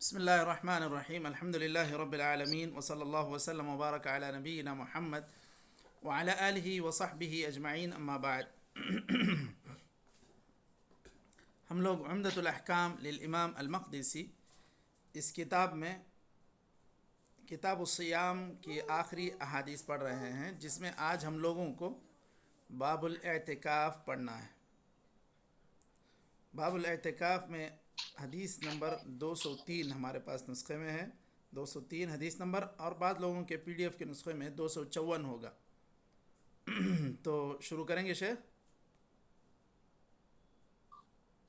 بسم الله الرحمن الرحيم. الحمد لله رب العالمين، وصلى الله وسلم وبارك على نبينا محمد وعلى آله وصحبه أجمعين، أما بعد. ہم لوگ عمدۃ الاحکام للامام المقدسی اس کتاب میں کتاب الصیام کی آخری احادیث پڑھ رہے ہیں، جس میں آج ہم لوگوں کو باب الاعتکاف پڑھنا ہے۔ باب الاعتکاف میں حدیث نمبر 203 ہمارے پاس نسخے میں ہے، 203 حدیث نمبر، اور بعض لوگوں کے پی ڈی ایف کے نسخے میں 254 ہوگا۔ تو شروع کریں گے شیخ؟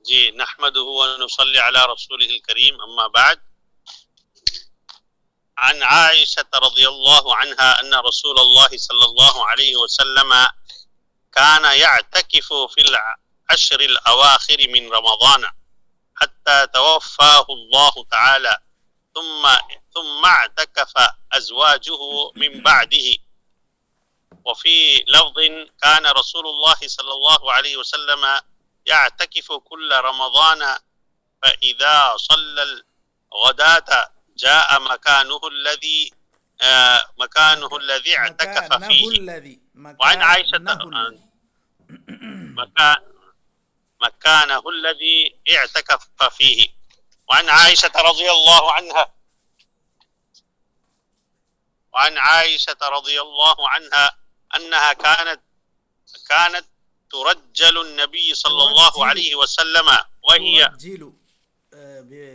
جی، نحمده ونصلي على رسوله الكريم، اما بعد. عن عائشة رضي الله عنها أن رسول الله صلى الله عليه وسلم كان يعتكف في العشر الأواخر من رمضان حتى توفاه الله تعالى، ثم اعتكف أزواجه من بعده. وفي لفظ كان رسول الله صلى الله عليه وسلم يعتكف كل رمضان، فإذا صلى الغداة جاء مكانه الذي اعتكف فيه. وعن عائشة مكانه الذي اعتكف فيه. وعن عائشة رضي الله عنها أنها كانت ترجل النبي صلى الله عليه وسلم، وهي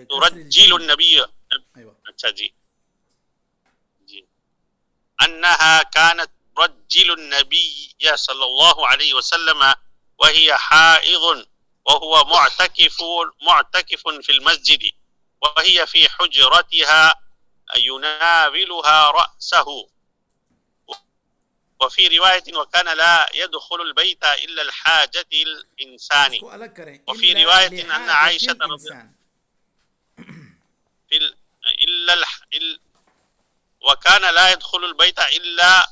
ترجل النبي. اچھا جی أنها كانت ترجل النبي صلى الله عليه وسلم وهي حائض وهو معتكف في المسجد، وهي في حجرتها يناولها رأسه. وفي رواية وكان لا يدخل البيت إلا الحاجة الإنسان. وفي رواية أن عائشة وكان لا يدخل البيت إلا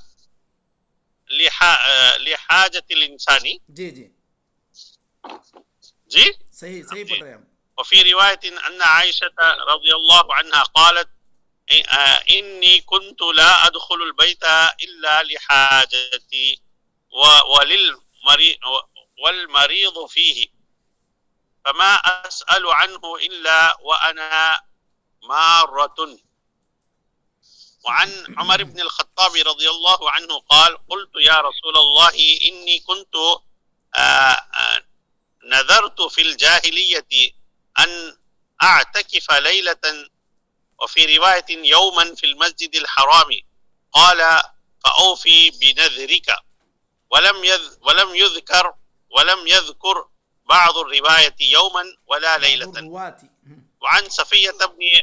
لحاجة الإنسان. جی صحیح پڑھ رہے ہیں ہم. وفي رواية أن عائشة رضي الله عنها قالت إني كنت لا أدخل البيت إلا لحاجتي والمريض فيه، فما أسأل عنه إلا وأنا مارة. وعن عمر بن الخطاب رضي الله عنه قال قلت يا رسول الله إني كنت نذرت في الجاهلية أن أعتكف ليلة، وفي رواية يوما في المسجد الحرام، قال فأوفي بنذرك. ولم يذكر بعض الرواية يوما ولا ليلة. وعن صفية بن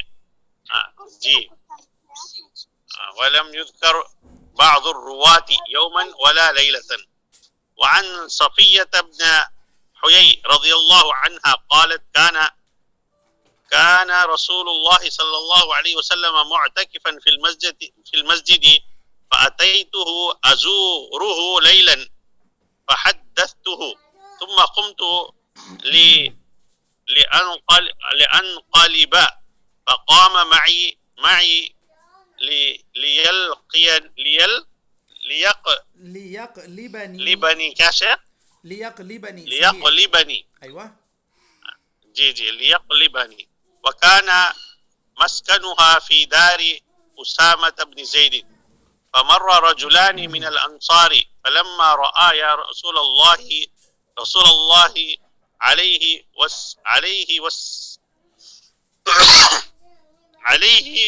ولم يذكر بعض الرواة يوما ولا ليلة. وعن صفية بن حيي رضي الله عنها قالت كان رسول الله صلى الله عليه وسلم معتكفا في المسجد فأتيته أزوره ليلا فحدثته، ثم قمت لأنقلب فقام معي ليقلبني كاشا ليقلبني. ايوه جی ليقلبني. وكان مسكنها في دار أسامة بن زيد، فمر رجلان من الأنصار فلما رأى يا رسول الله عليه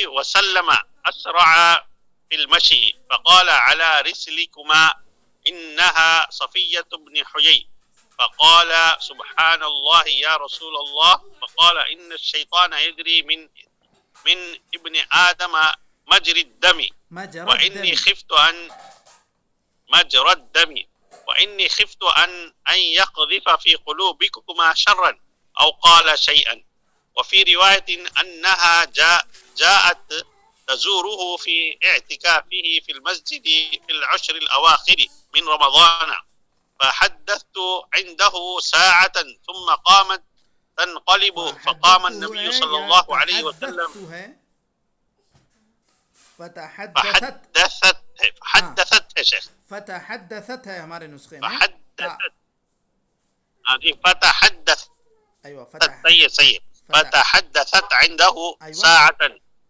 وسلم أسرع في المشي، فقال على رسلكما إنها صفية بن حيي. فقال سبحان الله يا رسول الله. فقال إن الشيطان يجري من ابن آدم مجرى الدم، وإني خفت أن يقذف في قلوبكما شرا أو قال شيئا. وفي رواية أنها جاءت تزوره في اعتكافه في المسجد في العشر الأواخر من رمضان، فحدثت عنده ساعة ثم قامت تنقلب فقام فحدثته النبي ہے صلى یا الله عليه وسلم تحدثت ہے؟ فتحدثت. ہاں فحدثت ہے شیخ، فتحدثت ہے ہمارے نسخے میں تا. فحدثت، ہاں جی، فتحدث، ایوہ فتح صحیح صحیح، فتح فتحدثت عنده ایوہ ساعة،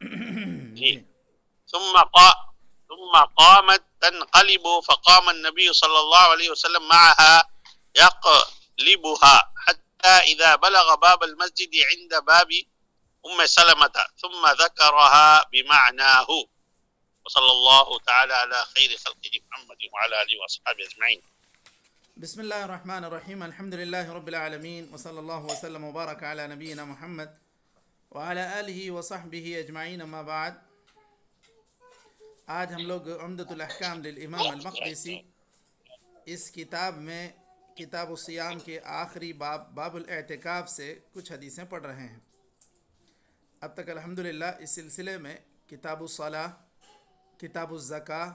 جی، جی. ثم قامت تنقلب فقام النبي صلى الله عليه وسلم معها يقلبها حتى إذا بلغ باب المسجد عند باب أم سلمة ثم ذكرها بمعناه. وصلى الله تعالى على خير خلقه محمد وعلى آله وأصحابه أجمعين. بسم اللہ الرحمن الرحیم. الحمد للہ رب العالمین وصلی اللہ وسلم وبارک علی نبینا محمد وعلی آلہ وصحبہ اجمعین. اما بعد، آج ہم لوگ عمدۃ الاحکام للامام المقدسی اس کتاب میں کتاب الصیام کے آخری باب الاعتکاف سے کچھ حدیثیں پڑھ رہے ہیں. اب تک الحمدللہ اس سلسلے میں کتاب الصلاۃ، کتاب الزکوٰۃ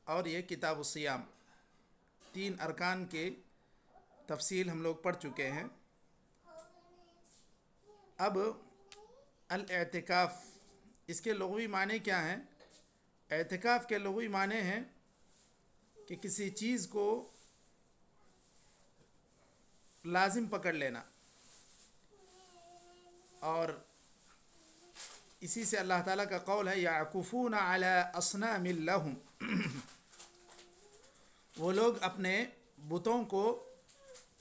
اور یہ کتاب الصیام، 3 ارکان کے تفصیل ہم لوگ پڑھ چکے ہیں. اب الاعتکاف، اس کے لغوی معنی کیا ہیں؟ اعتکاف کے لغوی معنی ہیں کہ کسی چیز کو لازم پکڑ لینا، اور اسی سے اللہ تعالیٰ کا قول ہے یعکفون علی اصنام لہم. وہ لوگ اپنے بتوں کو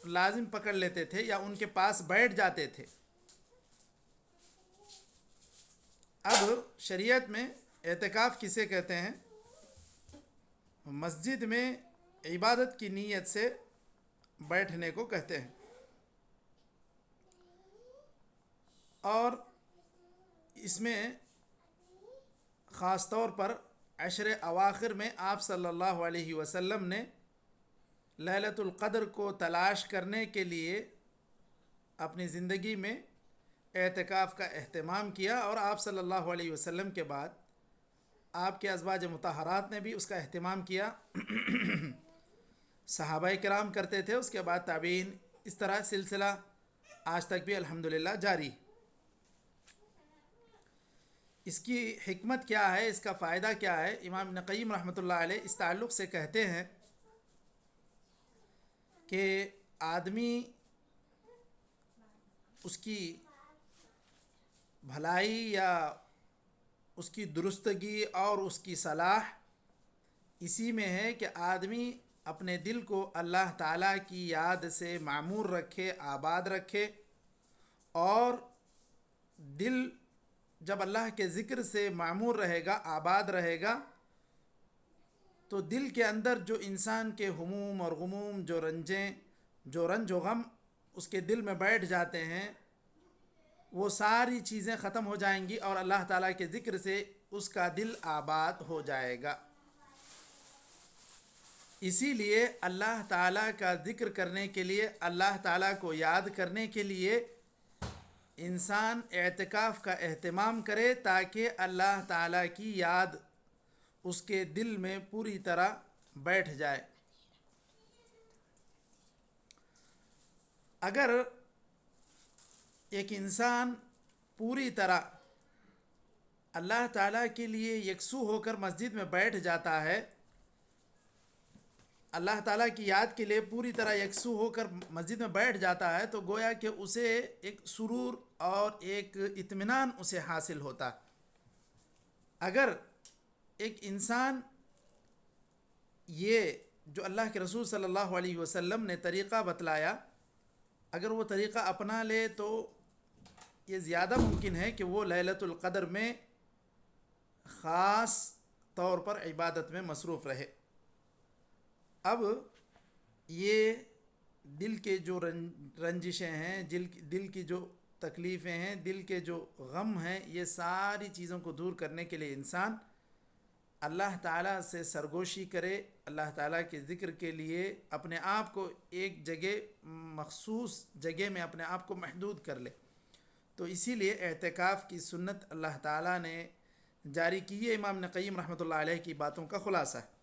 لازم پکڑ لیتے تھے یا ان کے پاس بیٹھ جاتے تھے. اب شریعت میں اعتکاف کسے کہتے ہیں؟ مسجد میں عبادت کی نیت سے بیٹھنے کو کہتے ہیں. اور اس میں خاص طور پر عشر اواخر میں آپ صلی اللہ علیہ وسلم نے لیلۃ القدر کو تلاش کرنے کے لیے اپنی زندگی میں اعتکاف کا اہتمام کیا، اور آپ صلی اللہ علیہ وسلم کے بعد آپ کے ازواج مطہرات نے بھی اس کا اہتمام کیا. صحابہ کرام کرتے تھے، اس کے بعد تابعین، اس طرح سلسلہ آج تک بھی الحمدللہ جاری. اس کی حکمت کیا ہے، اس کا فائدہ کیا ہے؟ امام ابن قیم رحمۃ اللہ علیہ اس تعلق سے کہتے ہیں کہ آدمی اس کی بھلائی یا اس کی درستگی اور اس کی صلاح اسی میں ہے کہ آدمی اپنے دل کو اللہ تعالیٰ کی یاد سے معمور رکھے، آباد رکھے. اور دل جب اللہ کے ذکر سے معمور رہے گا، آباد رہے گا، تو دل کے اندر جو انسان کے ہموم اور غموم، جو رنج و غم اس کے دل میں بیٹھ جاتے ہیں، وہ ساری چیزیں ختم ہو جائیں گی اور اللہ تعالیٰ کے ذکر سے اس کا دل آباد ہو جائے گا. اسی لیے اللہ تعالیٰ کا ذکر کرنے کے لیے، اللہ تعالیٰ کو یاد کرنے کے لیے انسان اعتکاف کا اہتمام کرے، تاکہ اللہ تعالیٰ کی یاد اس کے دل میں پوری طرح بیٹھ جائے. اگر ایک انسان پوری طرح اللہ تعالیٰ کے لیے یکسو ہو کر مسجد میں بیٹھ جاتا ہے، اللہ تعالیٰ کی یاد کے لیے پوری طرح یکسو ہو کر مسجد میں بیٹھ جاتا ہے، تو گویا کہ اسے ایک سرور اور ایک اطمینان اسے حاصل ہوتا. اگر ایک انسان یہ جو اللہ کے رسول صلی اللہ علیہ وسلم نے طریقہ بتلایا، اگر وہ طریقہ اپنا لے تو یہ زیادہ ممکن ہے کہ وہ لیلۃ القدر میں خاص طور پر عبادت میں مصروف رہے. اب یہ دل کے جو رنجشیں ہیں، دل کی جو تکلیفیں ہیں، دل کے جو غم ہیں، یہ ساری چیزوں کو دور کرنے کے لیے انسان اللہ تعالیٰ سے سرگوشی کرے، اللہ تعالیٰ کے ذکر کے لیے اپنے آپ کو ایک جگہ، مخصوص جگہ میں اپنے آپ کو محدود کر لے. تو اسی لیے اعتکاف کی سنت اللہ تعالیٰ نے جاری کی. یہ امام ابن قیم رحمۃ اللہ علیہ کی باتوں کا خلاصہ ہے.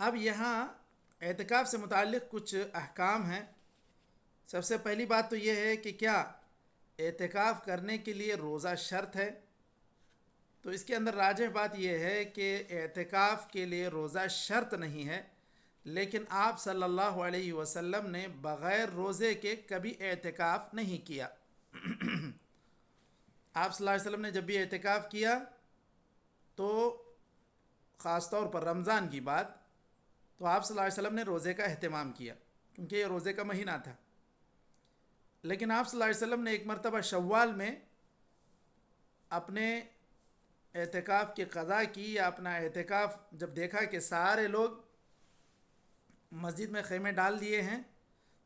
اب یہاں اعتکاف سے متعلق کچھ احکام ہیں سب سے پہلی بات تو یہ ہے کہ کیا اعتکاف کرنے کے لیے روزہ شرط ہے؟ تو اس کے اندر راجح بات یہ ہے کہ اعتکاف کے لیے روزہ شرط نہیں ہے، لیکن آپ صلی اللہ علیہ وسلم نے بغیر روزے کے کبھی اعتکاف نہیں کیا۔ آپ صلی اللہ علیہ وسلم نے جب بھی اعتکاف کیا تو خاص طور پر رمضان کی بات، تو آپ صلی اللہ علیہ وسلم نے روزے کا اہتمام کیا کیونکہ یہ روزے کا مہینہ تھا۔ لیکن آپ صلی اللہ علیہ وسلم نے ایک مرتبہ شوال میں اپنے اعتکاف کی قضا کی، یا اپنا اعتکاف جب دیکھا کہ سارے لوگ مسجد میں خیمے ڈال دیے ہیں،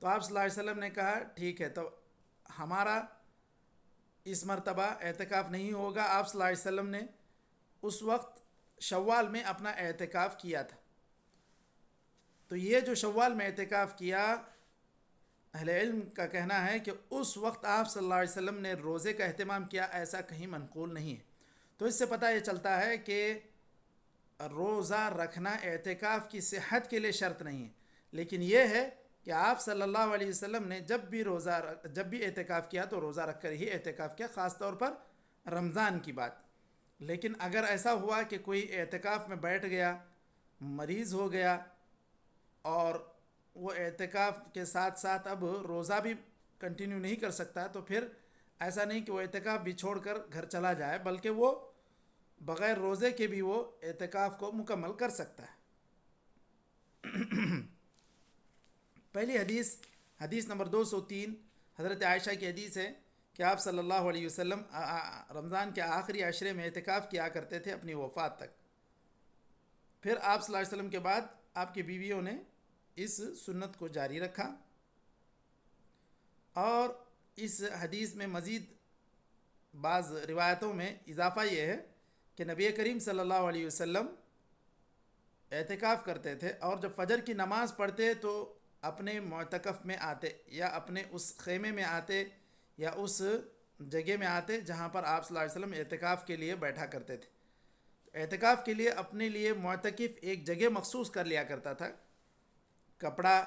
تو آپ صلی اللہ علیہ وسلم نے کہا ٹھیک ہے، تو ہمارا اس مرتبہ اعتکاف نہیں ہوگا۔ آپ صلی اللہ علیہ وسلم نے اس وقت شوال میں اپنا اعتکاف کیا تھا۔ تو یہ جو شوال میں اعتکاف کیا، اہل علم کا کہنا ہے کہ اس وقت آپ صلی اللہ علیہ وسلم نے روزے کا اہتمام کیا، ایسا کہیں منقول نہیں ہے۔ تو اس سے پتہ یہ چلتا ہے کہ روزہ رکھنا اعتکاف کی صحت کے لیے شرط نہیں ہے، لیکن یہ ہے کہ آپ صلی اللہ علیہ وسلم نے جب بھی اعتکاف کیا تو روزہ رکھ کر ہی اعتکاف کیا، خاص طور پر رمضان کی بات۔ لیکن اگر ایسا ہوا کہ کوئی اعتکاف میں بیٹھ گیا، مریض ہو گیا، اور وہ اعتکاف کے ساتھ ساتھ اب روزہ بھی کنٹینیو نہیں کر سکتا، تو پھر ایسا نہیں کہ وہ اعتکاف بھی چھوڑ کر گھر چلا جائے، بلکہ وہ بغیر روزے کے بھی وہ اعتکاف کو مکمل کر سکتا ہے۔ پہلی حدیث نمبر 203 حضرت عائشہ کی حدیث ہے کہ آپ صلی اللہ علیہ وسلم رمضان کے آخری عشرے میں اعتکاف کیا کرتے تھے اپنی وفات تک۔ پھر آپ صلی اللہ علیہ وسلم کے بعد آپ کی بیویوں نے اس سنت کو جاری رکھا، اور اس حدیث میں مزید بعض روایتوں میں اضافہ یہ ہے کہ نبی کریم صلی اللہ علیہ وسلم اعتکاف کرتے تھے، اور جب فجر کی نماز پڑھتے تو اپنے معتکف میں آتے، یا اپنے اس خیمے میں آتے، یا اس جگہ میں آتے جہاں پر آپ صلی اللہ علیہ وسلم اعتکاف کے لیے بیٹھا کرتے تھے۔ اعتکاف کے لیے اپنے لیے معتکف ایک جگہ مخصوص کر لیا کرتا تھا، کپڑا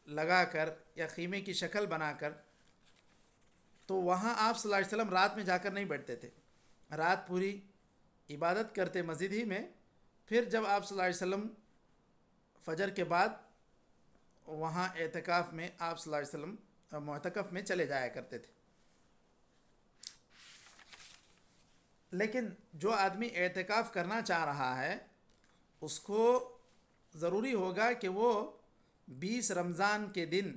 لگا کر یا خیمے کی شکل بنا کر۔ تو وہاں آپ صلی اللہ علیہ وسلم رات میں جا کر نہیں بیٹھتے تھے، رات پوری عبادت کرتے مسجد ہی میں، پھر جب آپ صلی اللہ علیہ وسلم فجر کے بعد وہاں اعتکاف میں آپ صلی اللہ علیہ وسلم معتکف میں چلے جایا کرتے تھے۔ لیکن جو آدمی اعتکاف کرنا چاہ رہا ہے اس کو ضروری ہوگا کہ وہ 20 رمضان کے دن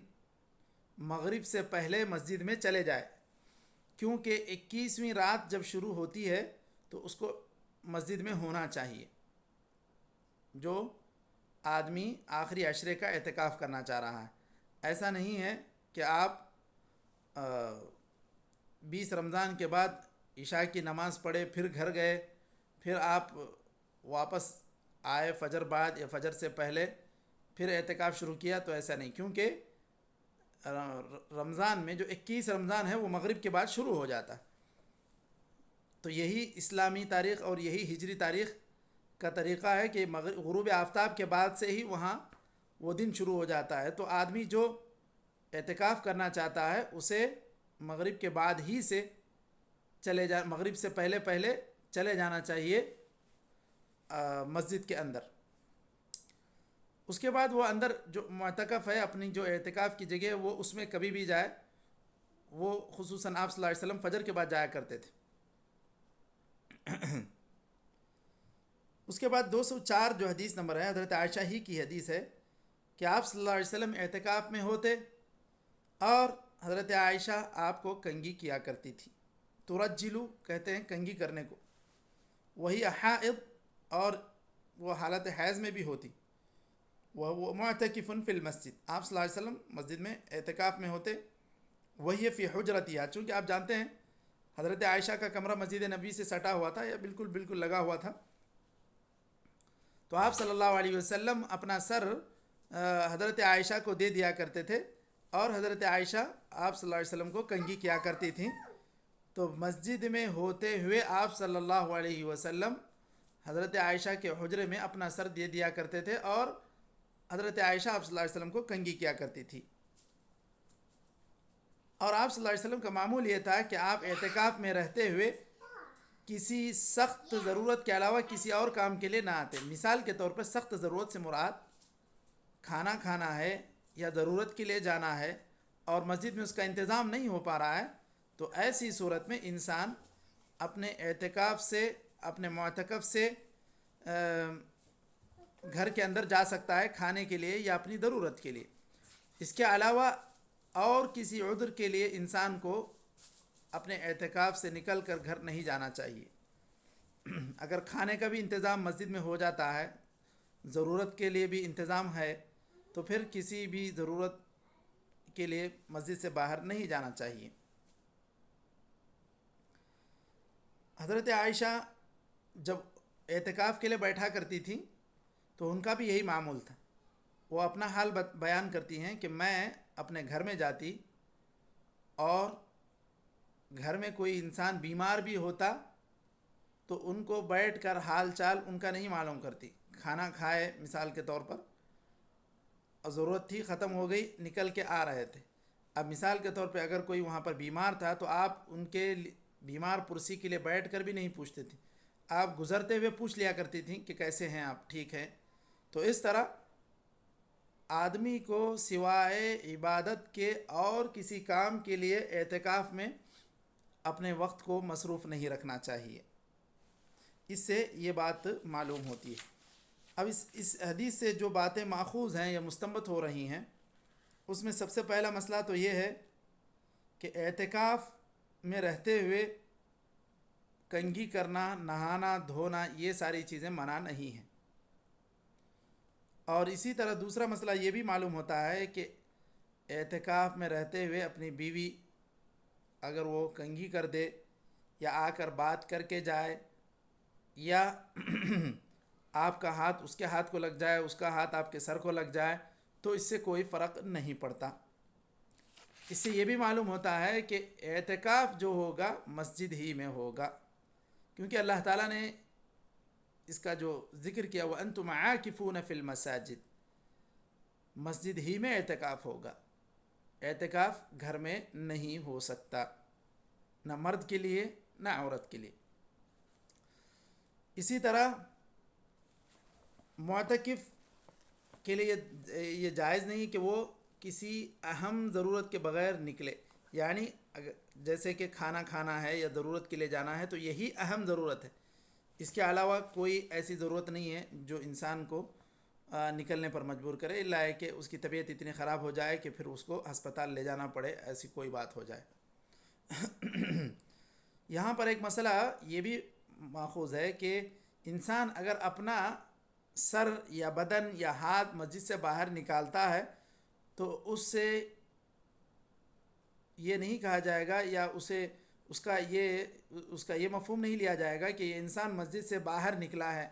مغرب سے پہلے مسجد میں چلے جائے، کیونکہ 21ویں رات جب شروع ہوتی ہے تو اس کو مسجد میں ہونا چاہیے، جو آدمی آخری عشرے کا اعتکاف کرنا چاہ رہا ہے۔ ایسا نہیں ہے کہ آپ 20 رمضان کے بعد عشاء کی نماز پڑھے پھر گھر گئے، پھر آپ واپس آئے فجر بعد یا فجر سے پہلے پھر اعتکاف شروع کیا، تو ایسا نہیں، کیونکہ رمضان میں جو 21 رمضان ہے وہ مغرب کے بعد شروع ہو جاتا ہے۔ تو یہی اسلامی تاریخ اور یہی ہجری تاریخ کا طریقہ ہے کہ غروب آفتاب کے بعد سے ہی وہاں وہ دن شروع ہو جاتا ہے۔ تو آدمی جو اعتکاف کرنا چاہتا ہے اسے مغرب کے بعد ہی سے مغرب سے پہلے چلے جانا چاہیے مسجد کے اندر۔ اس کے بعد وہ اندر جو معتکف ہے، اپنی جو اعتکاف کی جگہ ہے، وہ اس میں کبھی بھی جائے۔ وہ خصوصاً آپ صلی اللہ علیہ وسلم فجر کے بعد جایا کرتے تھے۔ اس کے بعد 204 جو حدیث نمبر ہے حضرت عائشہ ہی کی حدیث ہے کہ آپ صلی اللہ علیہ وسلم اعتکاف میں ہوتے اور حضرت عائشہ آپ کو کنگھی کیا کرتی تھی۔ ترجلو کہتے ہیں کنگھی کرنے کو، وہی حائض، اور وہ حالت حیض میں بھی ہوتی، وہ معتکفن فی المسجد، آپ صلی اللہ علیہ وسلم مسجد میں اعتکاف میں ہوتے، وہی فی حجرتہا، چونکہ آپ جانتے ہیں حضرت عائشہ کا کمرہ مسجد نبی سے سٹا ہوا تھا یا بالکل لگا ہوا تھا، تو آپ صلی اللہ علیہ وسلم اپنا سر حضرت عائشہ کو دے دیا کرتے تھے، اور حضرت عائشہ آپ صلی اللہ علیہ وسلم کو کنگھی کیا کرتی تھیں۔ تو مسجد میں ہوتے ہوئے آپ صلی اللہ علیہ وسلم حضرت عائشہ کے حجرے میں اپنا سر دے دیا کرتے تھے، اور حضرت عائشہ آپ صلی اللہ علیہ وسلم کو کنگھی کیا کرتی تھی۔ اور آپ صلی اللہ علیہ وسلم کا معمول یہ تھا کہ آپ اعتکاف میں رہتے ہوئے کسی سخت ضرورت کے علاوہ کسی اور کام کے لیے نہ آتے. مثال کے طور پر سخت ضرورت سے مراد کھانا کھانا ہے یا ضرورت کے لیے جانا ہے اور مسجد میں اس کا انتظام نہیں ہو پا رہا ہے، تو ایسی صورت میں انسان اپنے اعتکاف سے، اپنے معتکف سے گھر کے اندر جا سکتا ہے کھانے کے لیے یا اپنی ضرورت کے لیے. اس کے علاوہ اور کسی عذر کے لیے انسان کو اپنے اعتکاف سے نکل کر گھر نہیں جانا چاہیے. اگر کھانے کا بھی انتظام مسجد میں ہو جاتا ہے، ضرورت کے لیے بھی انتظام ہے، تو پھر کسی بھی ضرورت کے لیے مسجد سے باہر نہیں جانا چاہیے. حضرت عائشہ جب اعتکاف کے لیے بیٹھا کرتی تھیں تو ان کا بھی یہی معمول تھا. وہ اپنا حال بیان کرتی ہیں کہ میں اپنے گھر میں جاتی اور گھر میں کوئی انسان بیمار بھی ہوتا تو ان کو بیٹھ کر حال چال ان کا نہیں معلوم کرتی. کھانا کھائے مثال کے طور پر، اور ضرورت تھی ختم ہو گئی، نکل کے آ رہے تھے. اب مثال کے طور پہ اگر کوئی وہاں پر بیمار تھا تو آپ ان کے بیمار پرسی کے لیے بیٹھ کر بھی نہیں پوچھتے تھے، آپ گزرتے ہوئے پوچھ لیا کرتی تھیں کہ کیسے ہیں آپ، ٹھیک ہیں. تو اس طرح آدمی کو سوائے عبادت کے اور کسی کام کے لیے اعتکاف میں اپنے وقت کو مصروف نہیں رکھنا چاہیے. اس سے یہ بات معلوم ہوتی ہے. اب اس حدیث سے جو باتیں ماخوذ ہیں یا مستنبط ہو رہی ہیں، اس میں سب سے پہلا مسئلہ تو یہ ہے کہ اعتکاف میں رہتے ہوئے کنگھی کرنا، نہانا دھونا، یہ ساری چیزیں منع نہیں ہیں. اور اسی طرح دوسرا مسئلہ یہ بھی معلوم ہوتا ہے کہ اعتکاف میں رہتے ہوئے اپنی بیوی اگر وہ کنگھی کر دے یا آ کر بات کر کے جائے یا آپ کا ہاتھ اس کے ہاتھ کو لگ جائے، اس کا ہاتھ آپ کے سر کو لگ جائے، تو اس سے کوئی فرق نہیں پڑتا. اس سے یہ بھی معلوم ہوتا ہے کہ اعتکاف جو ہوگا مسجد ہی میں ہوگا، کیونکہ اللہ تعالیٰ نے اس کا جو ذکر کیا وَأَنْتُمْ عَاكِفُونَ فِي الْمَسَاجِدِ، مسجد ہی میں اعتکاف ہوگا. اعتکاف گھر میں نہیں ہو سکتا، نہ مرد کے لیے نہ عورت کے لیے. اسی طرح معتکف کے لیے یہ جائز نہیں کہ وہ کسی اہم ضرورت کے بغیر نکلے. یعنی جیسے کہ کھانا کھانا ہے یا ضرورت کے لیے جانا ہے تو یہی اہم ضرورت ہے، اس کے علاوہ کوئی ایسی ضرورت نہیں ہے جو انسان کو نکلنے پر مجبور کرے، الا ہے کہ اس کی طبیعت اتنی خراب ہو جائے کہ پھر اس کو ہسپتال لے جانا پڑے، ایسی کوئی بات ہو جائے. یہاں پر ایک مسئلہ یہ بھی ماخوذ ہے کہ انسان اگر اپنا سر یا بدن یا ہاتھ مسجد سے باہر نکالتا ہے تو اس سے یہ نہیں کہا جائے گا یا اس کا یہ مفہوم نہیں لیا جائے گا کہ یہ انسان مسجد سے باہر نکلا ہے.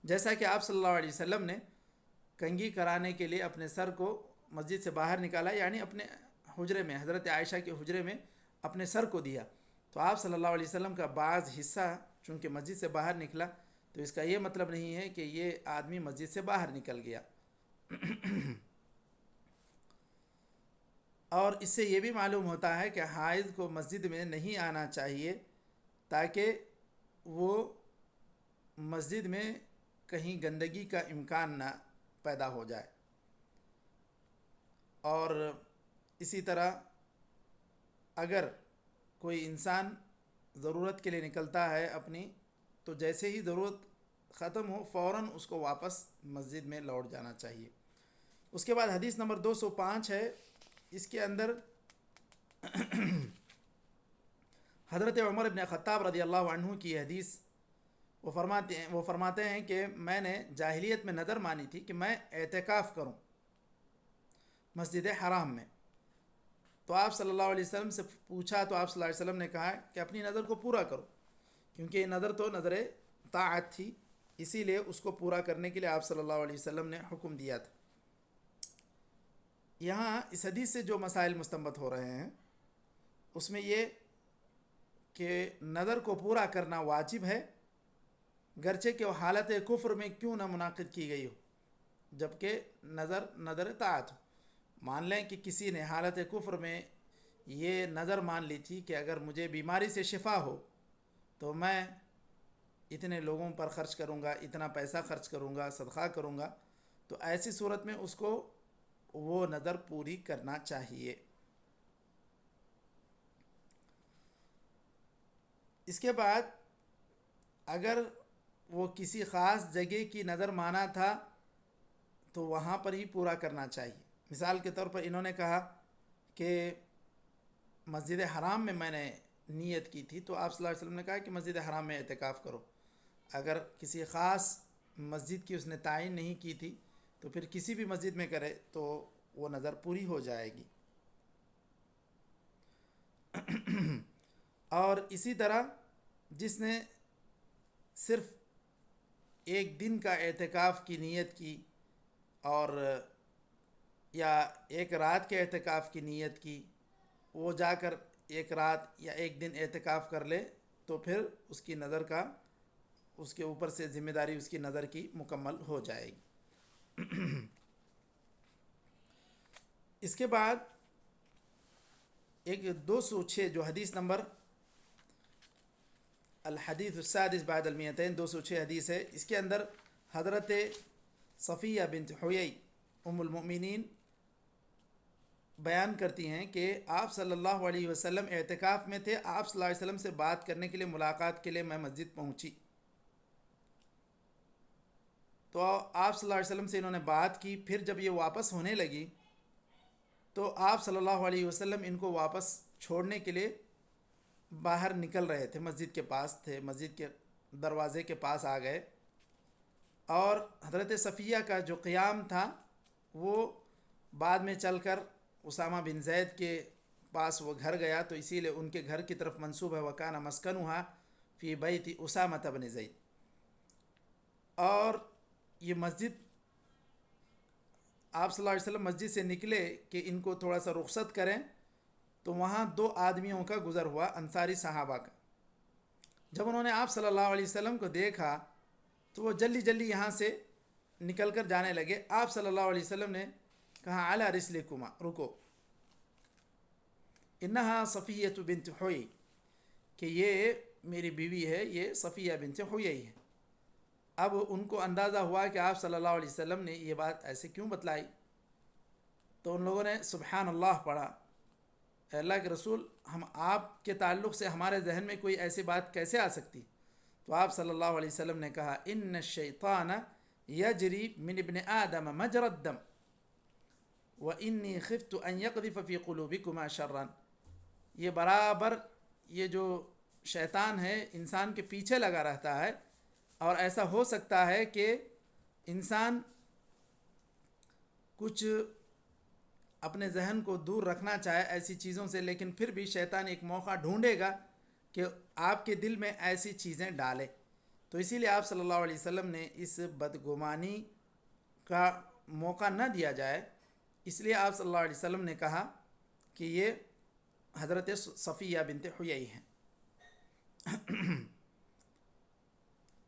جیسا کہ آپ صلی اللہ علیہ وسلم نے کنگھی کرانے کے لیے اپنے سر کو مسجد سے باہر نکالا، یعنی اپنے حجرے میں، حضرت عائشہ کے حجرے میں اپنے سر کو دیا. تو آپ صلی اللہ علیہ وسلم کا بعض حصہ چونکہ مسجد سے باہر نکلا تو اس کا یہ مطلب نہیں ہے کہ یہ آدمی مسجد سے باہر نکل گیا. اور اس سے یہ بھی معلوم ہوتا ہے کہ حائض کو مسجد میں نہیں آنا چاہیے تاکہ وہ مسجد میں کہیں گندگی کا امکان نہ پیدا ہو جائے. اور اسی طرح اگر کوئی انسان ضرورت کے لیے نکلتا ہے اپنی، تو جیسے ہی ضرورت ختم ہو فوراً اس کو واپس مسجد میں لوٹ جانا چاہیے. اس کے بعد حدیث نمبر 205 ہے. اس کے اندر حضرت عمر بن خطاب رضی اللہ عنہ کی حدیث، وہ فرماتے ہیں کہ میں نے جاہلیت میں نظر مانی تھی کہ میں اعتکاف کروں مسجد حرام میں. تو آپ صلی اللہ علیہ وسلم سے پوچھا تو آپ صلی اللہ علیہ وسلم نے کہا کہ اپنی نظر کو پورا کرو، کیونکہ یہ نظر تو نظر طاعت تھی، اسی لیے اس کو پورا کرنے کے لیے آپ صلی اللہ علیہ وسلم نے حکم دیا تھا. یہاں اس حدیث سے جو مسائل مستنبط ہو رہے ہیں اس میں یہ کہ نظر کو پورا کرنا واجب ہے، گرچہ کہ وہ حالت کفر میں کیوں نہ منعقد کی گئی ہو، جبکہ نظر طاعت ہو. مان لیں کہ کسی نے حالت کفر میں یہ نظر مان لی تھی کہ اگر مجھے بیماری سے شفا ہو تو میں اتنے لوگوں پر خرچ کروں گا، اتنا پیسہ خرچ کروں گا، صدقہ کروں گا، تو ایسی صورت میں اس کو وہ نظر پوری کرنا چاہیے۔ اس کے بعد اگر وہ کسی خاص جگہ کی نظر مانا تھا تو وہاں پر ہی پورا کرنا چاہیے۔ مثال کے طور پر انہوں نے کہا کہ مسجد حرام میں نے نیت کی تھی، تو آپ صلی اللہ علیہ وسلم نے کہا کہ مسجد حرام میں اعتکاف کرو۔ اگر کسی خاص مسجد کی اس نے تعین نہیں کی تھی تو پھر کسی بھی مسجد میں کرے تو وہ نظر پوری ہو جائے گی۔ اور اسی طرح جس نے صرف ایک دن کا اعتکاف کی نیت کی اور یا ایک رات کے اعتکاف کی نیت کی، وہ جا کر ایک رات یا ایک دن اعتکاف کر لے تو پھر اس کی نظر کا اس کے اوپر سے ذمہ داری اس کی نظر کی مکمل ہو جائے گی۔ اس کے بعد ایک 206 جو حدیث نمبر الحدیث السادس بعد المئتین 206 حدیث ہے، اس کے اندر حضرت صفیہ بنت حیی ام المؤمنین بیان کرتی ہیں کہ آپ صلی اللہ علیہ وسلم اعتکاف میں تھے، آپ صلی اللہ علیہ وسلم سے بات کرنے کے لیے، ملاقات کے لیے میں مسجد پہنچی، تو آپ صلی اللہ علیہ وسلم سے انہوں نے بات کی۔ پھر جب یہ واپس ہونے لگی تو آپ صلی اللہ علیہ وسلم ان کو واپس چھوڑنے کے لیے باہر نکل رہے تھے، مسجد کے پاس تھے، مسجد کے دروازے کے پاس آ گئے، اور حضرت صفیہ کا جو قیام تھا وہ بعد میں چل کر اسامہ بن زید کے پاس وہ گھر گیا، تو اسی لیے ان کے گھر کی طرف منسوب ہے وَكَانَ مَسْكَنُهَا فِي بَيْتِ أُسَامَةَ بْنِ زید۔ اور یہ مسجد آپ صلی اللہ علیہ وسلم مسجد سے نکلے کہ ان کو تھوڑا سا رخصت کریں تو وہاں 2 آدمیوں کا گزر ہوا، انصاری صحابہ کا۔ جب انہوں نے آپ صلی اللہ علیہ وسلم کو دیکھا تو وہ جلدی جلدی یہاں سے نکل کر جانے لگے۔ آپ صلی اللہ علیہ وسلم نے کہا علی رسلکما، رکو، انہا صفیہ بنت حیی، کہ یہ میری بیوی ہے، یہ صفیہ بنت حیی ہے۔ اب ان کو اندازہ ہوا کہ آپ صلی اللہ علیہ وسلم نے یہ بات ایسے کیوں بتلائی، تو ان لوگوں نے سبحان اللہ پڑھا، اے اللہ کے رسول، ہم آپ کے تعلق سے ہمارے ذہن میں کوئی ایسی بات کیسے آ سکتی؟ تو آپ صلی اللہ علیہ وسلم نے کہا ان الشیطان یجری من ابن آدم مجرى الدم وانی خفت ان یقذف فی قلوبکما شرا۔ یہ برابر یہ جو شیطان ہے انسان کے پیچھے لگا رہتا ہے، اور ایسا ہو سکتا ہے کہ انسان کچھ اپنے ذہن کو دور رکھنا چاہے ایسی چیزوں سے، لیکن پھر بھی شیطان ایک موقع ڈھونڈے گا کہ آپ کے دل میں ایسی چیزیں ڈالے۔ تو اسی لیے آپ صلی اللہ علیہ وسلم نے اس بدگمانی کا موقع نہ دیا جائے، اس لیے آپ صلی اللہ علیہ وسلم نے کہا کہ یہ حضرت صفیہ بنت حیی ہیں۔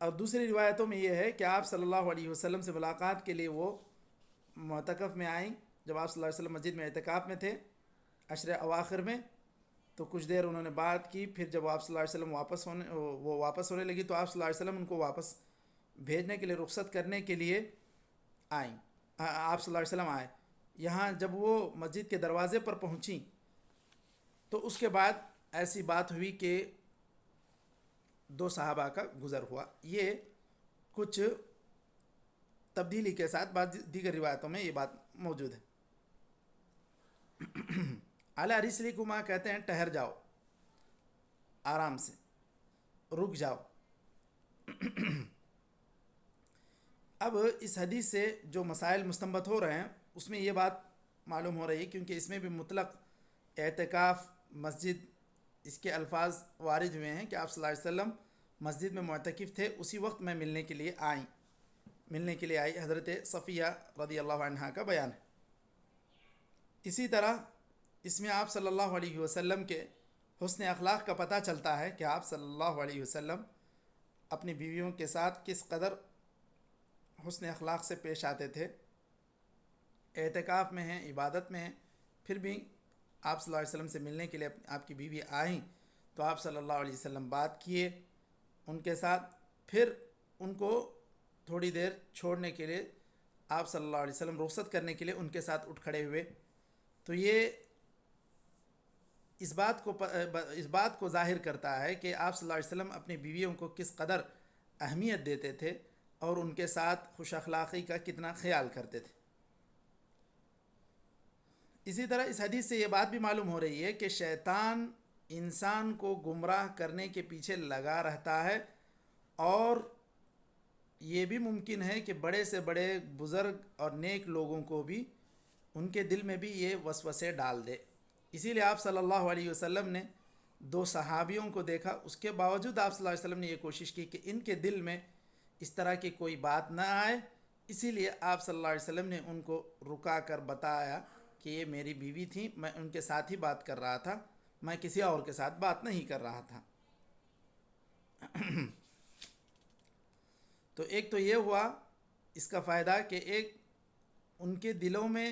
اور دوسری روایتوں میں یہ ہے کہ آپ صلی اللہ علیہ وسلم سے ملاقات کے لیے وہ معتکف میں آئیں، جب آپ صلی اللہ علیہ وسلم مسجد میں اعتکاف میں تھے عشر اواخر میں، تو کچھ دیر انہوں نے بات کی، پھر جب آپ صلی اللہ علیہ وسلم وہ واپس ہونے لگی تو آپ صلی اللہ علیہ وسلم ان کو واپس بھیجنے کے لیے، رخصت کرنے کے لیے آئیں، آپ صلی اللہ علیہ وسلم آئے۔ یہاں جب وہ مسجد کے دروازے پر پہنچیں تو اس کے بعد ایسی بات ہوئی کہ 2 صحابہ کا گزر ہوا۔ یہ کچھ تبدیلی کے ساتھ بعض دیگر روایتوں میں یہ بات موجود ہے۔ علی رسلکما کہتے ہیں ٹہر جاؤ، آرام سے رک جاؤ۔ اب اس حدیث سے جو مسائل مستنبط ہو رہے ہیں اس میں یہ بات معلوم ہو رہی ہے، کیونکہ اس میں بھی مطلق اعتکاف مسجد اس کے الفاظ وارد ہوئے ہیں کہ آپ صلی اللہ علیہ وسلم مسجد میں معتکف تھے، اسی وقت میں ملنے کے لیے آئی حضرت صفیہ رضی اللہ عنہا کا بیان ہے۔ اسی طرح اس میں آپ صلی اللہ علیہ وسلم کے حسن اخلاق کا پتہ چلتا ہے کہ آپ صلی اللہ علیہ وسلم اپنی بیویوں کے ساتھ کس قدر حسن اخلاق سے پیش آتے تھے۔ اعتکاف میں ہیں، عبادت میں ہیں، پھر بھی آپ صلی اللہ علیہ وسلم سے ملنے کے لیے آپ کی بیوی آئیں تو آپ صلی اللہ علیہ وسلم بات کیے ان کے ساتھ، پھر ان کو تھوڑی دیر چھوڑنے کے لیے آپ صلی اللہ علیہ وسلم رخصت کرنے کے لیے ان کے ساتھ اٹھ کھڑے ہوئے. تو یہ اس بات کو ظاہر کرتا ہے کہ آپ صلی اللہ علیہ وسلم اپنی بیویوں کو کس قدر اہمیت دیتے تھے اور ان کے ساتھ خوش اخلاقی کا کتنا خیال کرتے تھے. اسی طرح اس حدیث سے یہ بات بھی معلوم ہو رہی ہے کہ شیطان انسان کو گمراہ کرنے کے پیچھے لگا رہتا ہے، اور یہ بھی ممکن ہے کہ بڑے سے بڑے بزرگ اور نیک لوگوں کو بھی ان کے دل میں بھی یہ وسوسے ڈال دے. اسی لیے آپ صلی اللہ علیہ وسلم نے 2 صحابیوں کو دیکھا، اس کے باوجود آپ صلی اللہ علیہ وسلم نے یہ کوشش کی کہ ان کے دل میں اس طرح کی کوئی بات نہ آئے. اسی لیے آپ صلی اللہ علیہ وسلم نے ان کو رکا کر بتایا کہ یہ میری بیوی تھیں، میں ان کے ساتھ ہی بات کر رہا تھا، میں کسی اور کے ساتھ بات نہیں کر رہا تھا. تو ایک تو یہ ہوا اس کا فائدہ کہ ایک ان کے دلوں میں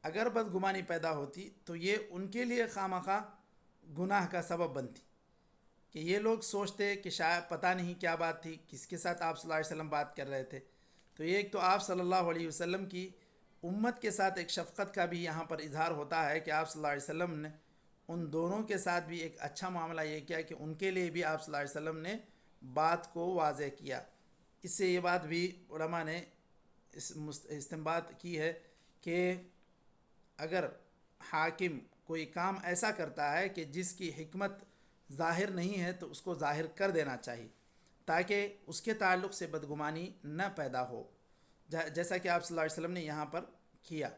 اگر بدگمانی پیدا ہوتی تو یہ ان کے لیے خواہ گناہ کا سبب بنتی کہ یہ لوگ سوچتے کہ شاید پتہ نہیں کیا بات تھی، کس کے ساتھ آپ صلی اللہ علیہ وسلم بات کر رہے تھے. تو یہ ایک تو آپ صلی اللہ علیہ وسلم کی امت کے ساتھ ایک شفقت کا بھی یہاں پر اظہار ہوتا ہے کہ آپ صلی اللہ علیہ وسلم نے ان دونوں کے ساتھ بھی ایک اچھا معاملہ یہ کیا کہ ان کے لیے بھی آپ صلی اللہ علیہ وسلم نے بات کو واضح کیا. اس سے یہ بات بھی علماء نے استنباط کی ہے کہ اگر حاکم کوئی کام ایسا کرتا ہے کہ جس کی حکمت ظاہر نہیں ہے تو اس کو ظاہر کر دینا چاہیے تاکہ اس کے تعلق سے بدگمانی نہ پیدا ہو، جیسا کہ آپ صلی اللہ علیہ وسلم نے یہاں پر کیا.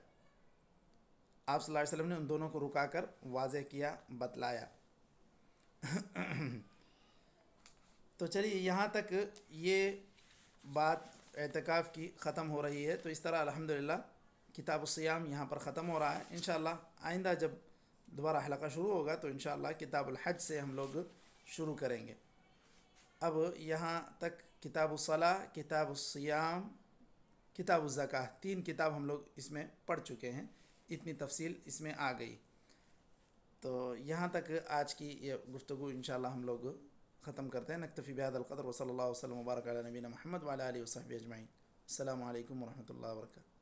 آپ صلی اللہ علیہ وسلم نے ان دونوں کو رکا کر واضح کیا، بتلایا. تو چلیے یہاں تک یہ بات اعتکاف کی ختم ہو رہی ہے. تو اس طرح الحمدللہ کتاب الصیام یہاں پر ختم ہو رہا ہے. انشاءاللہ آئندہ جب دوبارہ حلقہ شروع ہوگا تو انشاءاللہ کتاب الحج سے ہم لوگ شروع کریں گے. اب یہاں تک کتاب الصلاۃ، کتاب الصیام، کتاب الزکاۃ 3 کتاب ہم لوگ اس میں پڑھ چکے ہیں، اتنی تفصیل اس میں آ گئی. تو یہاں تک آج کی یہ گفتگو انشاءاللہ ہم لوگ ختم کرتے ہیں. نکتفی بہذا القدر وصلی اللہ وسلم وبارک علی نبینا محمد وعلی آلہ وصحبہ اجمعین. السلام علیکم ورحمۃ اللہ وبرکاتہ.